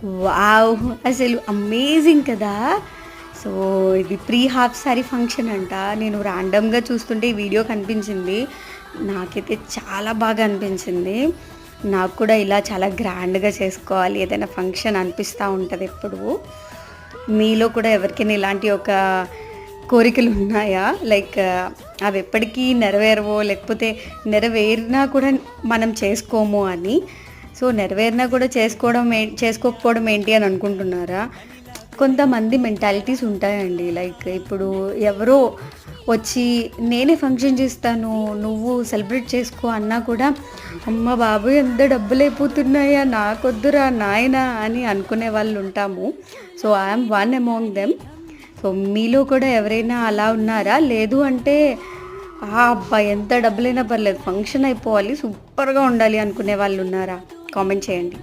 Wow! అసలు amazing కదా! So, ఇది ప్రీ హాఫ్ సారీ ఫంక్షన్ అంట. నేను ర్యాండమ్‌గా చూస్తుంటే ఈ వీడియో కనిపించింది. నాకైతే చాలా బాగా అనిపించింది. నాకు కూడా ఇలా చాలా గ్రాండ్‌గా చేసుకోవాలి ఏదైనా ఫంక్షన్ అనిపిస్తా ఉంటది ఎప్పుడూ. మీలో కూడా ఎవరికైనా ఇలాంటి ఒక కోరికలు ఉన్నాయా? లైక్ అవి ఎప్పటికీ నెరవేరవో, లేకపోతే నెరవేరినా కూడా మనం చేసుకోము అని. సో, నెరవేరినా కూడా చేసుకోకపోవడం ఏంటి అని అనుకుంటున్నారా? కొంతమంది మెంటాలిటీస్ ఉంటాయండి. లైక్ ఇప్పుడు ఎవరో వచ్చి నేనే ఫంక్షన్ చేస్తాను, నువ్వు సెలబ్రేట్ చేసుకో అన్నా కూడా, అమ్మ బాబోయ్! ఎంత డబ్బులైపోతున్నాయా, నాకొద్దురా నాయనా అని అనుకునే వాళ్ళు ఉంటాము. So, I'm one among them. So, మీలో కూడా ఎవరైనా అలా ఉన్నారా? లేదు అంటే అబ్బా! ఎంత డబ్బులైనా పర్లేదు ఫంక్షన్ అయిపోవాలి, సూపర్‌గా ఉండాలి అనుకునే వాళ్ళు ఉన్నారా? కామెంట్ చేయండి.